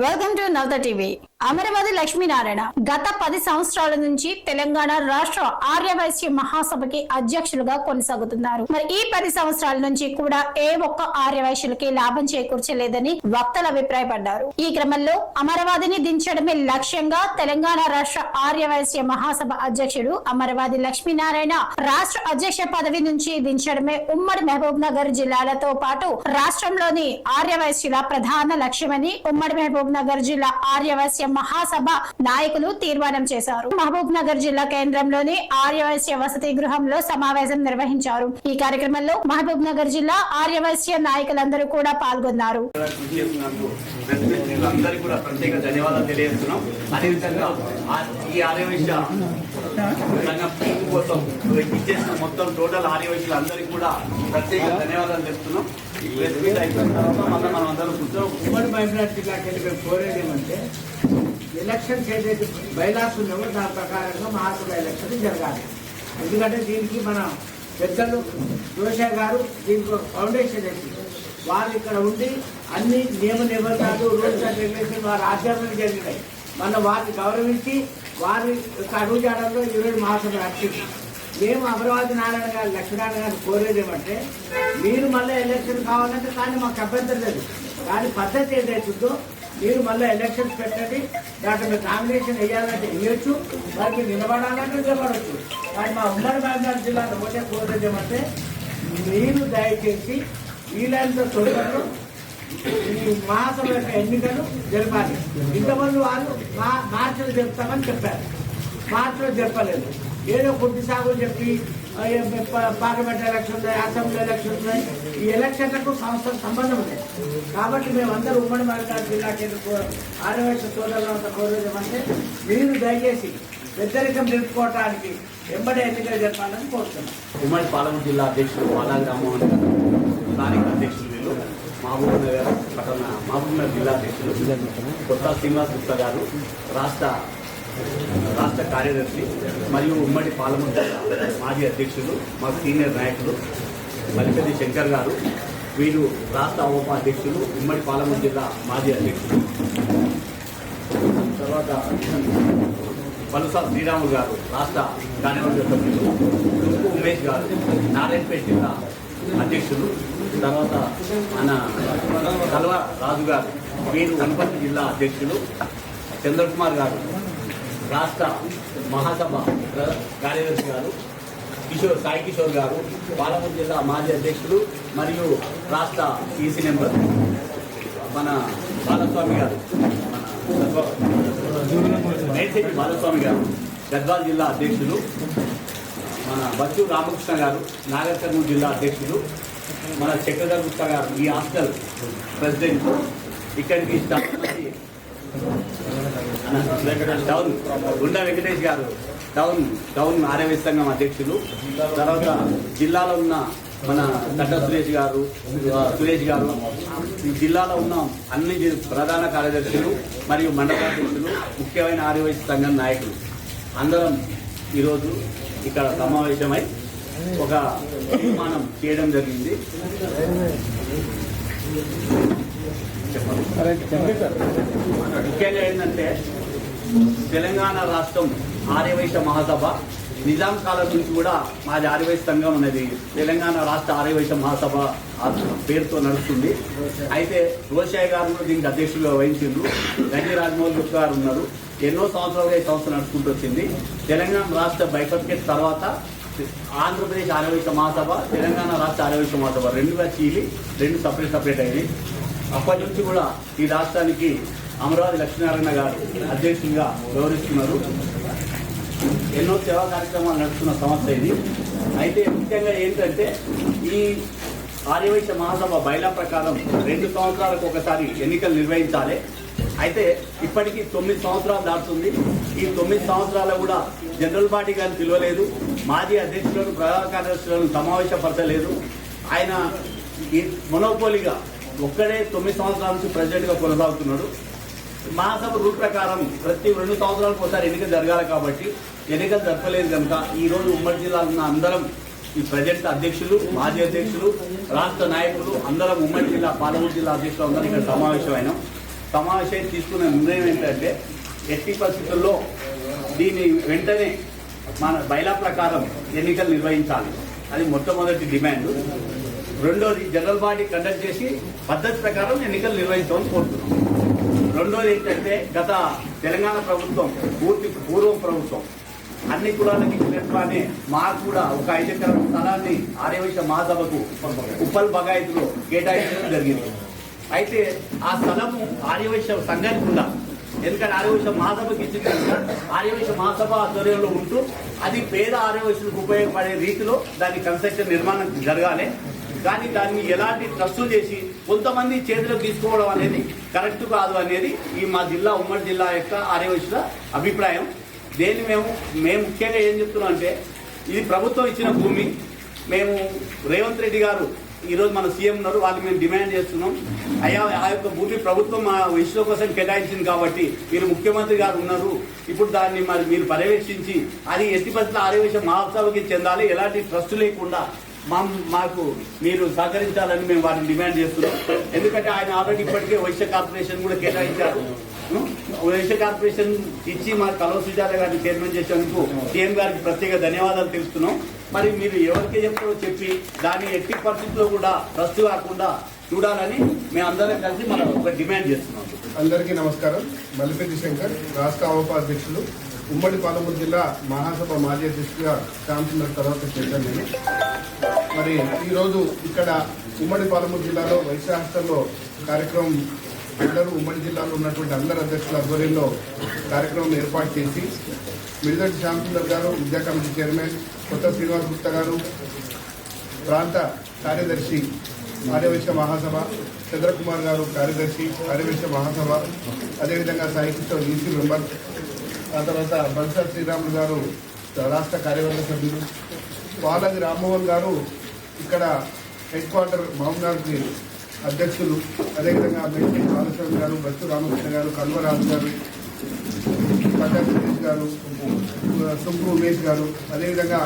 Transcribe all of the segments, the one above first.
Welcome to Navata TV. Amaravadi Lakshminarayana గత 10 సంవత్సరాల నుంచి తెలంగాణ రాష్ట్ర ఆర్యవైశ్య మహాసభకి అధ్యక్షులుగా కొనసాగుతున్నారు. మరి ఈ 10 సంవత్సరాల నుంచి కూడా ఏ ఒక్క ఆర్యవైశ్యులకి లాభం చేకూర్చలేదని వక్తలు అభిప్రాయపడ్డారు. ఈ క్రమంలో అమరవాదిని దించడమే లక్ష్యంగా తెలంగాణ రాష్ట్ర ఆర్యవైశ్య మహాసభ అధ్యక్షుడు అమరవాది లక్ష్మీనారాయణ రాష్ట్ర అధ్యక్ష పదవి నుంచి దించడమే ఉమ్మడి మహబూబ్ నగర్ జిల్లాలతో పాటు రాష్ట్రంలోని ఆర్యవైశ్యుల ప్రధాన లక్ష్యమని ఉమ్మడి మహబూబ్ నగర్ జిల్లా ఆర్యవైశ్య మహాసభ నాయకులు తీర్మానం చేశారు. మహబూబ్ నగర్ జిల్లా కేంద్రంలోని ఆర్యవైశ్య వసతి గృహంలో సమావేశం నిర్వహించారు. ఈ కార్యక్రమంలో మహబూబ్ నగర్ జిల్లా ఆర్యవైశ్య నాయకులందరూ కూడా పాల్గొన్నారు. మొత్తం టోటల్ ఆర్యవైశ్యులందరికీ కూడా ప్రత్యేక ధన్యవాదాలు చెప్తున్నాం. మనం అందరం ఉమ్మడి మహబూబ్నగర్ జిల్లాకి వెళ్ళి మేము కోరేది ఏమంటే ఎలక్షన్స్ ఏదైతే బైలాస్ ఉన్నామో దాని ప్రకారంగా మహాసభ ఎలక్షన్ జరగాలి. ఎందుకంటే దీనికి మన పెద్దలు జోషా గారు దీనికి ఫౌండేషన్ వేసి వారు ఇక్కడ ఉండి అన్ని నియమ నిబంధనలు రూల్స్ అండ్ రెగ్యులేషన్ వారి ఆధ్వర్యంలో జరిగినాయి. మన వారిని గౌరవించి వారి యొక్క అడుగుజాడల్లో ఈరోజు మహాసభ నడిచింది. మేము అమరవాది నారాయణ గారు లక్ష్మీనారాయణ గారు కోరేది ఏమంటే మీరు మళ్ళీ ఎలక్షన్ కావాలంటే కానీ మాకు అభ్యంతరం లేదు. కానీ పద్ధతి ఏదైతుందో మీరు మళ్ళీ ఎలక్షన్స్ పెట్టండి. దాంట్లో మీరు నామినేషన్ వేయాలంటే వేయచ్చు, వారికి నిలబడాలంటే నిలబడచ్చు. కానీ మా ఉమ్మడి మహబూబ్నగర్ జిల్లాలో ఒకటే కోరేది ఏమంటే మీరు దయచేసి వీలైనంత తొందరలో ఈ మహాసభ యొక్క ఎన్నికలు జరపాలి. ఇంతమంది వాళ్ళు మార్చిలో జరుపుతామని చెప్పారు, మార్చిలో జరపలేదు. ఏదో కొద్ది సాగులు చెప్పి పార్లమెంట్ ఎలక్షన్ ఉన్నాయి, అసెంబ్లీ ఎలక్షన్ ఉన్నాయి. ఈ ఎలక్షన్లకు సంస్థలకు సంబంధం ఉంది. కాబట్టి మేమందరూ ఉమ్మడి మహబూబ్నగర్ జిల్లాకి ఆర్యవైశ్య సోదరులంతా కోరేదేమంటే మీరు దయచేసి పెద్దరికం నిలుపుకోవటానికి వెంబడే ఎన్నికలు జరపాలని కోరుతున్నాం. ఉమ్మడి పాలమూరు జిల్లా అధ్యక్షుడు బాలాజీ రామ్మోహన్ గారు, స్థానిక అధ్యక్షులు వీళ్ళు, మహబూబ్ నగర్ జిల్లా అధ్యక్షులు కొత్త శ్రీనివాస్ గుప్తా గారు, రాష్ట్ర కార్యదర్శి మరియు ఉమ్మడి పాలమూరు జిల్లా మాజీ అధ్యక్షులు, మా సీనియర్ నాయకులు మల్లిపల్లి శంకర్ గారు, వీరు రాష్ట్ర ఉపాధ్యక్షులు, ఉమ్మడి పాలమూరు జిల్లా మాజీ అధ్యక్షులు. తర్వాత పలుసా శ్రీరాములు గారు, రాష్ట్ర కార్యవర్గ సభ్యులు, తుక్కు ఉమేష్ గారు, నారాయణపేట జిల్లా అధ్యక్షులు. తర్వాత మన కల్వ రాజు గారు, వీరు వనపర్తి జిల్లా అధ్యక్షులు. చంద్రకుమార్ గారు, రాష్ట్ర మహాసభ కార్యదర్శి గారు. సాయి కిషోర్ గారు, పాలమూరు జిల్లా మాజీ అధ్యక్షులు మరియు రాష్ట్ర ఈసీ నెంబర్. మన బాలస్వామి గారు, మేడ్చెట్టి బాలస్వామి గారు, గద్వాల్ జిల్లా అధ్యక్షులు. మన బచ్చు రామకృష్ణ గారు, నాగర్ కర్నూలు జిల్లా అధ్యక్షులు. మన చక్రధర్ గుప్తా గారు, ఈ హాస్టల్ ప్రెసిడెంట్. ఇక్కడికి టౌన్ గుండా వెంకటేష్ గారు, టౌన్ ఆర్యవైశ్య సంఘం అధ్యక్షులు. తర్వాత జిల్లాలో ఉన్న మన తట్ట సురేష్ గారు, ఈ జిల్లాలో ఉన్న అన్ని ప్రధాన కార్యదర్శులు మరియు మండలాధ్యక్షులు, ముఖ్యమైన ఆర్యవైశ్య సంఘం నాయకులు అందరం ఈరోజు ఇక్కడ సమావేశమై ఒక తీర్మానం చేయడం జరిగింది. ముఖ్యంగా ఏంటంటే తెలంగాణ రాష్ట్రం ఆర్యవైశ్య మహాసభ నిజాం కాలం నుంచి కూడా మాది ఆర్యవైశ్య సంఘం అనేది తెలంగాణ రాష్ట్ర ఆర్యవైశ్య మహాసభ పేరుతో నడుస్తుంది. అయితే రోషయ్య గారు కూడా దీనికి అధ్యక్షులుగా వహించిండ్రు. గంజి రాజమౌళి గుప్తా గారు ఉన్నారు. ఎన్నో సంవత్సరాలుగా ఈ సంస్థ నడుచుకుంటూ వచ్చింది. తెలంగాణ రాష్ట్ర బైఫర్కేట్ తర్వాత ఆంధ్రప్రదేశ్ ఆర్యవైశ్య మహాసభ, తెలంగాణ రాష్ట్ర ఆర్యవైశ్య మహాసభ రెండుగా చీలి రెండు సపరేట్ అయింది. అప్పటి నుంచి కూడా ఈ రాష్ట్రానికి అమరవాది లక్ష్మీనారాయణ గారు అధ్యక్షులుగా వ్యవహరిస్తున్నారు. ఎన్నో సేవా కార్యక్రమాలు నడుస్తున్న సంస్థ ఇది. అయితే ముఖ్యంగా ఏంటంటే ఈ ఆర్యవైశ్య మహాసభ బైలా ప్రకారం 2 సంవత్సరాలకు ఒకసారి ఎన్నికలు నిర్వహించాలి. అయితే ఇప్పటికీ 9 సంవత్సరాలు దాటుతుంది. ఈ 9 సంవత్సరాలు కూడా జనరల్ బాడీ గారిని పిలవలేదు, మాజీ అధ్యక్షులను, ప్రధాన కార్యదర్శులను సమావేశపరచలేదు. ఆయన ఈ మొనోపోలీగా ఒక్కడే 9 సంవత్సరాల నుంచి ప్రెసిడెంట్గా కొనసాగుతున్నాడు. మహాసభ రూల్ ప్రకారం ప్రతి 2 సంవత్సరాలకు ఒకసారి ఎన్నికలు జరగాలి. కాబట్టి ఎన్నికలు జరపలేదు కనుక ఈరోజు ఉమ్మడి జిల్లాలో ఉన్న అందరం ఈ ప్రజెంట్ అధ్యక్షులు, మాజీ అధ్యక్షులు, రాష్ట్ర నాయకులు అందరం ఉమ్మడి జిల్లా, పాలమూరు జిల్లా అధ్యక్షులు అందరం ఇక్కడ సమావేశమైనాం. సమావేశం తీసుకున్న నిర్ణయం ఏంటంటే ఎట్టి పరిస్థితుల్లో దీన్ని వెంటనే మన బైలా ప్రకారం ఎన్నికలు నిర్వహించాలి. అది మొట్టమొదటి డిమాండ్. రెండోది జనరల్ బాడీ కండక్ట్ చేసి పద్ధతి ప్రకారం ఎన్నికలు నిర్వహించమని కోరుతున్నాం. రెండోది ఏంటంటే గత తెలంగాణ ప్రభుత్వం పూర్వం ప్రభుత్వం అన్ని కులాలకి ఇచ్చినట్టుగానే మాకు కూడా ఒక 5 ఎకరాల స్థలాన్ని ఆర్యవైశ్య మహాసభకు ఉప్పల్ బగాయత్లో కేటాయించడం జరిగింది. అయితే ఆ స్థలము ఆర్యవైశ్య సంఘానికి ఉందా, ఎందుకంటే ఆర్యవైశ్య మహాసభకి ఇచ్చిన ఆర్యవైశ్య మహాసభ ఆధ్వర్యంలో ఉంటూ అది పేద ఆర్యవైశ్యులకు ఉపయోగపడే రీతిలో దాని కన్స్ట్రక్షన్ నిర్మాణం జరగాలి. కానీ దాన్ని ఎలాంటి ట్రస్టు చేసి కొంతమంది చేతిలో తీసుకోవడం అనేది కరెక్ట్ కాదు అనేది ఈ మా జిల్లా ఉమ్మడి జిల్లా యొక్క ఆర్యవైశ్యుల అభిప్రాయం. దేన్ని మేము ముఖ్యంగా ఏం చెప్తున్నాం అంటే ఇది ప్రభుత్వం ఇచ్చిన భూమి. మేము రేవంత్ రెడ్డి గారు ఈరోజు మన సీఎం ఉన్నారు, వాళ్ళు మేము డిమాండ్ చేస్తున్నాం, అయ్యా ఆ యొక్క భూమి ప్రభుత్వం మా వైశ్యుల కోసం కేటాయించింది కాబట్టి మీరు ముఖ్యమంత్రి గారు ఉన్నారు, ఇప్పుడు దాన్ని మరి మీరు పర్యవేక్షించి అది ఎట్టి పరిస్థితుల్లో ఆర్యవైశ్య మహాసభకి చెందాలి, ఎలాంటి ట్రస్ట్ లేకుండా మాకు మీరు సహకరించాలని మేము వారిని డిమాండ్ చేస్తున్నాం. ఎందుకంటే ఆయన ఆల్రెడీ ఇప్పటికే వైశ్య కార్పొరేషన్ కూడా కేటాయించారు. వైశ్య కార్పొరేషన్ ఇచ్చి మా కలవ సుజాత గారిని చైర్మన్ చేసేందుకు సీఎం గారికి ప్రత్యేక ధన్యవాదాలు తెలుపుతున్నాం. మరి మీరు ఎవరికి చెప్తారో చెప్పి దాన్ని ఎట్టి పరిస్థితుల్లో కూడా ట్రస్ట్ కాకుండా చూడాలని మేము అందరం కలిసి మనం ఒక డిమాండ్ చేస్తున్నాం. అందరికీ నమస్కారం. మల్లిపెద్ది శంకర్, రాష్ట్ర ఉపాధ్యక్షులు, ఉమ్మడి పాలమూరు జిల్లా మహాసభ మాజీ అధ్యక్షుడిగా శాంతినగర్ తర్వాత చేశాను నేను. మరి ఈరోజు ఇక్కడ ఉమ్మడి పాలమూరు జిల్లాలో వైశ్య హాస్టల్లో కార్యక్రమం అందరూ ఉమ్మడి జిల్లాలో ఉన్నటువంటి అందరు అధ్యక్షుల ఆధ్వర్యంలో కార్యక్రమం ఏర్పాటు చేసి మిడిదటి శాంతినగర్ గారు విద్యా కమిటీ చైర్మన్, కొత్త శ్రీనివాస్ గుప్తా గారు ప్రాంత కార్యదర్శి ఆర్యవైశ్య మహాసభ, చంద్రకుమార్ గారు కార్యదర్శి ఆర్యవైశ్య మహాసభ, అదేవిధంగా సాహిత్య ఈసీ మెంబర్, ఆ తర్వాత బల్సా శ్రీరాములు గారు రాష్ట్ర కార్యవర్గ సభ్యులు, పాలది రామ్మోహన్ గారు ఇక్కడ హెడ్ క్వార్టర్ మహబూబ్నగర్కి అధ్యక్షులు, అదేవిధంగా మెట్టి బాలస్వామి గారు, బస్సు రామకృష్ణ గారు, కల్వరాజు గారు, పట్టా సురేష్ గారు, సుంకు ఉమేష్ గారు, అదేవిధంగా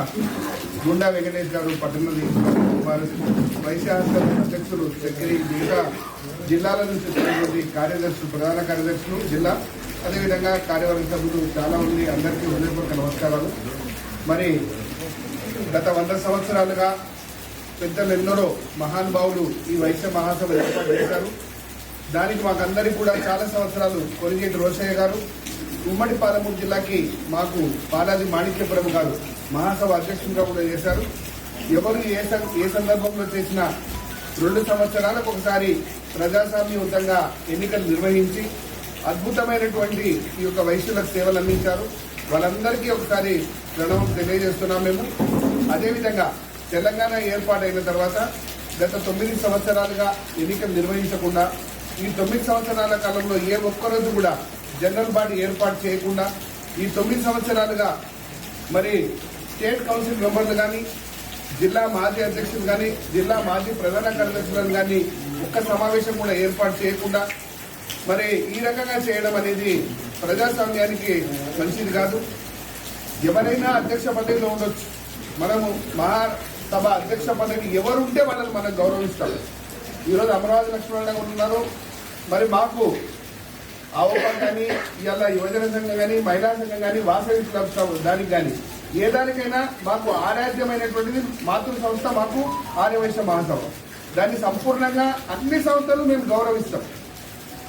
గుండా వెంకటేష్ గారు, పట్టణది వైశ్య హాస్టల్ అధ్యక్షులు చక్కెరి, మిగతా జిల్లాల నుంచి వచ్చినటువంటి కార్యదర్శులు, ప్రధాన కార్యదర్శులు జిల్లా, అదేవిధంగా కార్యవర్గ సభ్యులు చాలా మంది, అందరికీ హృదయపూర్వక నమస్కారాలు. మరి గత 100 సంవత్సరాలుగా పెద్దలు ఎందరో మహానుభావులు ఈ వైశ్య మహాసభ ఏర్పాటు చేశారు. దానికి మాకందరికీ కూడా చాలా సంవత్సరాలు కొరిగేటి రోషయ్య గారు, ఉమ్మడి పాలమూరు జిల్లాకి మాకు పాలాది మాణిక్యపురం గారు మహాసభ అధ్యక్షులుగా కూడా చేశారు. ఎవరు ఏ సందర్భంలో చేసిన 2 సంవత్సరాలకు ఒకసారి ప్రజాస్వామ్యయుతంగా ఎన్నికలు నిర్వహించి అద్భుతమైనటువంటి ఈ యొక్క వైశ్యులకు సేవలు అందించారు. వాళ్ళందరికీ ఒకసారి ప్రణవం తెలియజేస్తున్నాం మేము. అదేవిధంగా తెలంగాణ ఏర్పాటైన తర్వాత గత 9 సంవత్సరాలుగా ఎన్నికలు నిర్వహించకుండా ఈ 9 సంవత్సరాల కాలంలో ఏ ఒక్కరోజు కూడా జనరల్ బాడీ ఏర్పాటు చేయకుండా ఈ 9 సంవత్సరాలుగా మరి స్టేట్ కౌన్సిల్ మెంబర్లు కానీ, జిల్లా మాజీ అధ్యక్షులు కానీ, జిల్లా మాజీ ప్రధాన కార్యదర్శులను కానీ ఒక్క సమావేశం కూడా ఏర్పాటు చేయకుండా మరి ఈ రకంగా చేయడం అనేది ప్రజాస్వామ్యానికి మంచిది కాదు. ఎవరైనా అధ్యక్ష పదవిలో ఉండొచ్చు, మనము మహాసభ అధ్యక్ష పదవి ఎవరు ఉంటే వాళ్ళని మనం గౌరవిస్తాం. ఈరోజు అమరావతి లక్ష్మణ ఉన్నారు, మరి మాకు ఆవుపం కానీ, ఇవాళ యువజన సంఘం కానీ, మహిళా సంఘం కానీ, వాసవి క్లబ్ దానికి కానీ ఏ దానికైనా మాకు ఆరాధ్యమైనటువంటిది మాతృ సంస్థ, మాకు ఆర్యవైశ్య మహాసభ. దాన్ని సంపూర్ణంగా అన్ని సంస్థలు మేము గౌరవిస్తాం.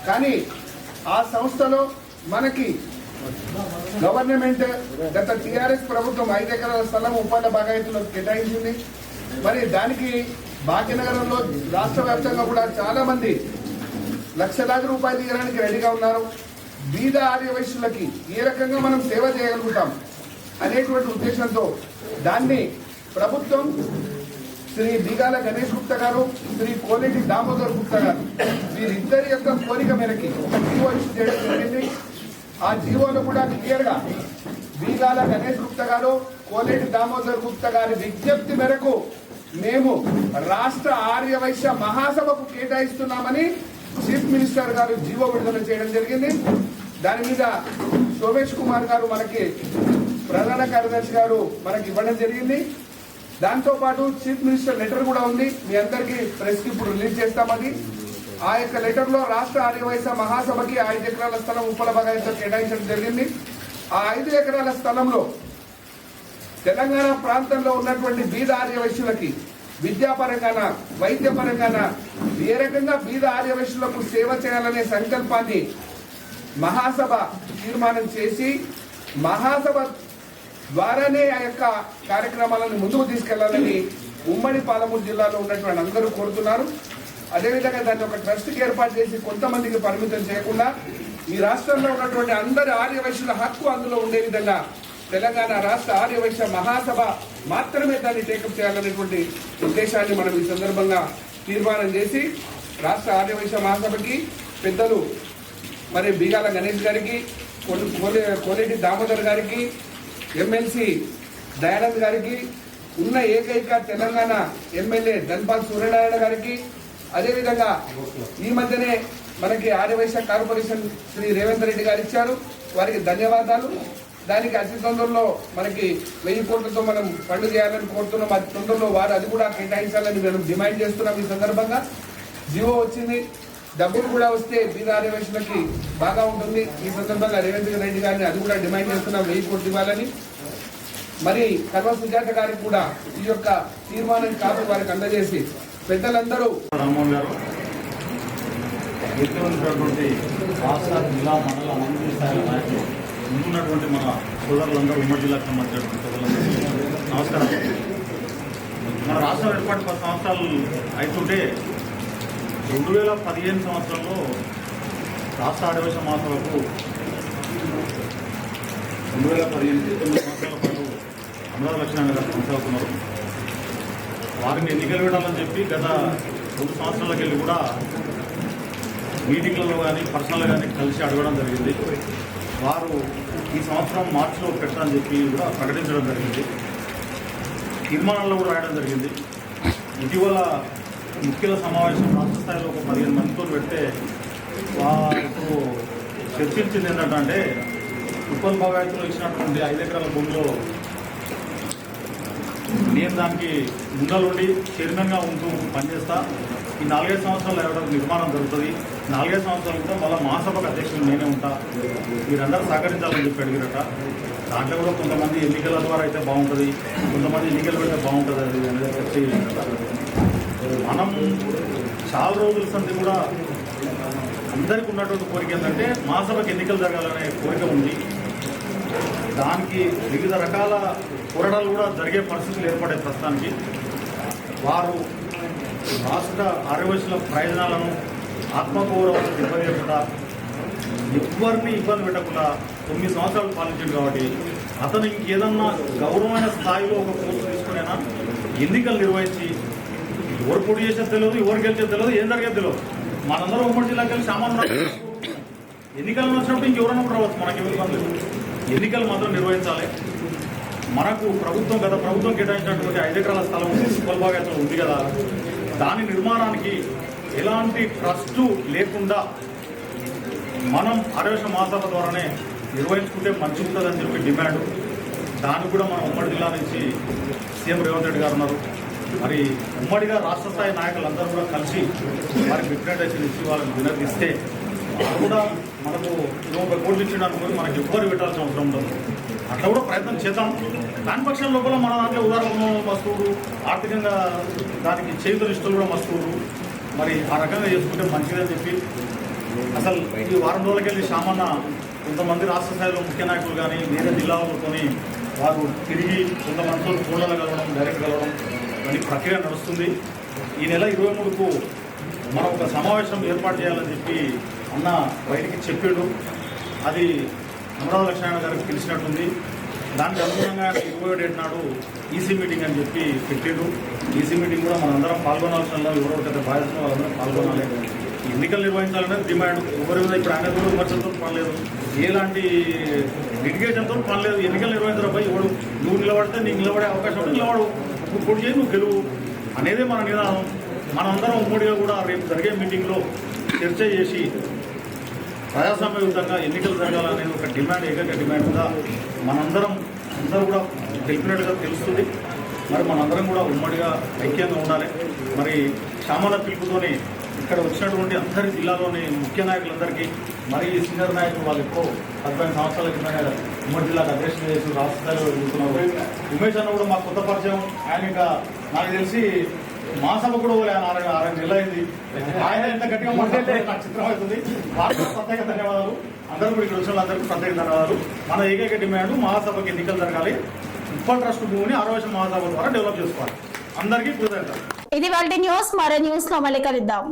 కానీ ఆ సంస్థలో మనకి గవర్నమెంట్ గత టీఆర్ఎస్ ప్రభుత్వం 5 ఎకరాల స్థలం ఉపాధి బాగాయతులకు కేటాయించింది. మరి దానికి భాగ్యనగరంలో రాష్ట్ర వ్యాప్తంగా కూడా చాలా మంది లక్షలాది రూపాయలు ఇవ్వడానికి రెడీగా ఉన్నారు. బీద ఆర్యవైశ్యులకి ఏ రకంగా మనం సేవ చేయగలుగుతాం అనేటువంటి ఉద్దేశంతో దాన్ని ప్రభుత్వం శ్రీ బిగాల గణేష్ గుప్తా గారు, శ్రీ కోనేటి దామోదర్ గుప్తా గారు వీరిద్దరి యొక్క కోరిక మేరకి ఒక జీవో ఇష్యూ చేయడం జరిగింది. ఆ జీవోలో కూడా క్లియర్ గా బిగాల గణేష్ గుప్తా గారు, కోనేటి దామోదర్ గుప్తా గారి విజ్ఞప్తి మేరకు మేము రాష్ట్ర ఆర్యవైశ్య మహాసభకు కేటాయిస్తున్నామని చీఫ్ మినిస్టర్ గారు జీవో విడుదల చేయడం జరిగింది. దాని మీద సోమేష్ కుమార్ గారు మనకి ప్రధాన కార్యదర్శి గారు మనకి ఇవ్వడం జరిగింది. దాంతో పాటు చీఫ్ మినిస్టర్ లెటర్ కూడా ఉంది, మీ అందరికీ ప్రెస్ కి ఇప్పుడు రిలీజ్ చేస్తామని. ఆ యొక్క లెటర్లో రాష్ట్ర ఆర్యవైశ్య మహాసభకి 5 ఎకరాల స్థలం ఉప్పల బగాయంతో కేటాయించడం జరిగింది. ఆ 5 ఎకరాల స్థలంలో తెలంగాణ ప్రాంతంలో ఉన్నటువంటి బీద ఆర్యవైశ్యులకి విద్యాపరంగాన వైద్యపరంగాన ఏ రకంగా బీద ఆర్యవైశ్యులకు సేవ చేయాలనే సంకల్పాన్ని మహాసభ తీర్మానం చేసి మహాసభ ద్వారానే ఆ యొక్క కార్యక్రమాలను ముందుకు తీసుకెళ్లాలని ఉమ్మడి పాలమూరు జిల్లాలో ఉన్నటువంటి అందరూ కోరుతున్నారు. అదేవిధంగా దాన్ని ఒక ట్రస్ట్కి ఏర్పాటు చేసి కొంతమందికి పరిమితం చేయకుండా ఈ రాష్ట్రంలో ఉన్నటువంటి అందరి ఆర్యవైశ్యుల హక్కు అందులో ఉండే విధంగా తెలంగాణ రాష్ట్ర ఆర్యవైశ్య మహాసభ మాత్రమే దాన్ని టేకప్ చేయాలనేటువంటి ఉద్దేశాన్ని మనం ఈ సందర్భంగా తీర్మానం చేసి రాష్ట్ర ఆర్యవైశ్య మహాసభకి పెద్దలు మరి బీగాల గణేష్ గారికి, కోనేటి దామోదర్ గారికి, ఎమ్మెల్సీ దయానంద్ గారికి, ఉన్న ఏకైక తెలంగాణ ఎమ్మెల్యే ధన్పాల్ సూర్యనారాయణ గారికి, అదేవిధంగా ఈ మధ్యనే మనకి ఆర్యవైశ్య కార్పొరేషన్ శ్రీ రేవంత్ రెడ్డి గారు ఇచ్చారు, వారికి ధన్యవాదాలు. దానికి అతి తొందరలో మనకి 1000 కోట్లతో మనం ఫండ్ చేయాలని కోరుతున్నాం. అతి తొందరలో వారు అది కూడా కేటాయించాలని మేము డిమాండ్ చేస్తున్నాం. ఈ సందర్భంగా జీవో వచ్చింది, డబ్బులు కూడా వస్తే బీద ఆర్యవైశ్యులకి బాగా ఉంటుంది. ఈ సందర్భంగా రేవంత్ రెడ్డి గారిని అది కూడా డిమాండ్ చేస్తున్నాం, 1000 కోట్లు ఇవ్వాలని. మరి కర్వ సుజాత గారికి కూడా ఈ యొక్క తీర్మానం కాదు వారికి అందజేసి పెద్దలందరూ రామ్మోహన్ గారు ఎత్తున్నటువంటి రాష్ట్ర జిల్లా మండల మంత్రి స్థాయి నాయకులు ముందున్నటువంటి మన సోదరులందరూ ఉమ్మడి జిల్లాకు సంబంధించినటువంటి సోదరులందరూ నమస్కారం. మన రాష్ట్రం ఏర్పాటు 10 సంవత్సరాలు అవుతుంటే 2015 సంవత్సరంలో రాష్ట్ర ఆర్యవైశ్య మహాసభకు 2015 9 సంవత్సరాల పాటు అమరావతి లక్ష్మీనారాయణ గారు కొనసాగుతున్నారు. వారిని ఎన్నికలు పెట్టాలని చెప్పి గత 2 సంవత్సరాలకు వెళ్ళి కూడా మీటింగ్లలో కానీ పర్సనల్గా కానీ కలిసి అడగడం జరిగింది. వారు ఈ సంవత్సరం మార్చిలో పెట్టాలని చెప్పి కూడా ప్రకటించడం జరిగింది. తీర్మానాల్లో కూడా రాయడం జరిగింది. ఇటీవల ముఖ్యుల సమావేశం రాష్ట్ర స్థాయిలో ఒక 15 మందితో పెడితే వారు చర్చించింది ఏంటంటే ఉప్పల్ భగాయత్తులో ఇచ్చినటువంటి 5 ఎకరాల భూమిలో నేను దానికి ముందలుండి చైర్మన్గా ఉంటూ పనిచేస్తా. ఈ 4-5 సంవత్సరాలు ఎవరికి నిర్మాణం జరుగుతుంది. 4-5 సంవత్సరాలు కూడా మళ్ళీ మహాసభకు అధ్యక్షుడు నేనే ఉంటా, మీరందరూ సహకరించాలని చెప్పి అడిగిరట. దాంట్లో కూడా కొంతమంది ఎన్నికల ద్వారా అయితే బాగుంటుంది, కొంతమంది ఎన్నికలు పెడితే బాగుంటుంది అది అనేది చర్చ చేసినట. మనం చాలా రోజుల సంది కూడా అందరికీ ఉన్నటువంటి కోరిక ఏంటంటే మహాసభకు ఎన్నికలు జరగాలనే కోరిక ఉంది. దానికి వివిధ రకాల పోరాటాలు కూడా జరిగే పరిస్థితులు ఏర్పడే ప్రస్తుతానికి వారు రాష్ట్ర ఆర్యవైశ్యుల ప్రయోజనాలను ఆత్మగౌరవాలను దెబ్బతీయకుండా ఎవరిని ఇబ్బంది పెట్టకుండా 9 సంవత్సరాలు పాలించాడు. కాబట్టి అతను ఇంకేదన్నా గౌరవమైన స్థాయిలో ఒక పోస్టు తీసుకునేనా ఎన్నికలు నిర్వహించి ఎవరు పోటీ చేసేది తెలియదు, ఎవరు గెలిచేది తెలియదు, ఏం జరిగేది తెలియదు. మనందరూ ఉమ్మడి జిల్లాకి వెళ్ళి సామాన్లు ఎన్నికలు వచ్చినప్పుడు ఇంకెవరన్నా కూడా రావచ్చు, మనకి ఇబ్బంది లేదు. ఎన్నికలు మాత్రం నిర్వహించాలి. మనకు గత ప్రభుత్వం కేటాయించినటువంటి 5 ఎకరాల స్థలం ఉప్పల్భాగంలో ఉంది కదా, దాని నిర్మాణానికి ఎలాంటి ట్రస్టు లేకుండా మనం ఆర్యవైశ్య మహాసభ ద్వారానే నిర్వహించుకుంటే మంచిగా ఉంటుందని చెప్పి డిమాండ్. దానికి కూడా మన ఉమ్మడి జిల్లా నుంచి సీఎం రేవంత్ రెడ్డి గారు ఉన్నారు. మరి ఉమ్మడిగా రాష్ట్ర స్థాయి నాయకులందరూ కూడా కలిసి వారికి రిప్రజెంటేషన్ ఇచ్చి వాళ్ళని వినతిస్తే వాళ్ళు కూడా మనకు 20 కోట్లు ఇచ్చడానికి మనకి ఎవ్వరు పెట్టాల్సిన అవసరం ఉండదు. అట్లా కూడా ప్రయత్నం చేద్దాం. దాని పక్షం లోపల మన దాంట్లో ఉదాహరణ మస్తువులు ఆర్థికంగా దానికి చేతులిష్టలు కూడా మస్తువులు మరి ఆ రకంగా చేసుకుంటే మంచిదని చెప్పి అసలు ఈ వారం రోజులకెళ్ళి సామాన్య కొంతమంది రాష్ట్ర స్థాయిలో ముఖ్య నాయకులు కానీ వేరే జిల్లాలతోని వారు తిరిగి కొంతమందితో ఫోన్లలో కలవడం, డైరెక్ట్ కలవడం అని ప్రక్రియ నడుస్తుంది. ఈ నెల 23కు మనం ఒక సమావేశం ఏర్పాటు చేయాలని చెప్పి అన్న బయటికి చెప్పాడు. అది అమరావతి లక్ష్మీనారాయణ గారికి తెలిసినట్టుంది. దానికి అనుగుణంగా 27 నాడు ఈసీ మీటింగ్ అని చెప్పి పెట్టాడు. ఈసీ మీటింగ్ కూడా మనందరం పాల్గొనాల్సిన ఎవరో బాధ్యత వాళ్ళందరం పాల్గొనాలి. ఎన్నికలు నిర్వహించాలనేది డిమాండ్. ఎవరి మీద ఇప్పుడు ఆయన కూడా విమర్శలతో పనిలేదు, ఎలాంటి లిటిగేషన్తో పనిలేదు. ఎన్నికలు నిర్వహించడంపై ఎవడు నువ్వు నిలబడితే నీకు నిలబడే అవకాశం ఉంటే నిలబడు, నువ్వు పొడి చేయి, నువ్వు గెలువు అనేదే మన నినాదం. మనందరం ఉమ్మడిగా కూడా రేపు జరిగే మీటింగ్లో చర్చ చేసి ప్రజాస్వామ్యయుతంగా ఎన్నికలు జరగాలనేది ఒక డిమాండ్, ఏకైక డిమాండ్గా అందరూ కూడా తెలిపినట్టుగా తెలుస్తుంది. మరి మనందరం కూడా ఉమ్మడిగా ఐక్యంగా ఉండాలి. మరి సామాన్య పిలుపుతోని ఇక్కడ వచ్చినటువంటి అందరి జిల్లాలోని ముఖ్య నాయకులందరికీ మరి ఈ సీనియర్ నాయకులు వాళ్ళు ఎక్కువ 15 సంవత్సరాల కింద ఉమ్మడి జిల్లాకు అధ్యక్షులు చేసి రాష్ట్ర స్థాయిలో వెళ్తున్నారు. ఉమేష్ అన్న కూడా మాకు కొత్త పరిచయం. ఆయన ఇంకా నాకు తెలిసి మా సభ కూడా ఆయన 6 నెలలు అయింది. ఆయన ఎంత గట్టిగా మాట్లాడితే నాకు చిత్రం అవుతుంది. వారికి ప్రత్యేక ధన్యవాదాలు. అందరూ కూడా ఇక్కడ వచ్చిన వాళ్ళందరికీ ప్రత్యేక ధన్యవాదాలు. మన ఏకైక డిమాండ్ మహాసభకి ఎన్నికలు జరగాలి. ఉప్పల్ ట్రస్ట్ భూమిని ఆరవేశం మహాసభ ద్వారా డెవలప్ చేసుకోవాలి. అందరికీ కృతజ్ఞతలు. ఇది వాళ్ళ న్యూస్. మరో న్యూస్ లో మళ్ళీ కలుద్దాం.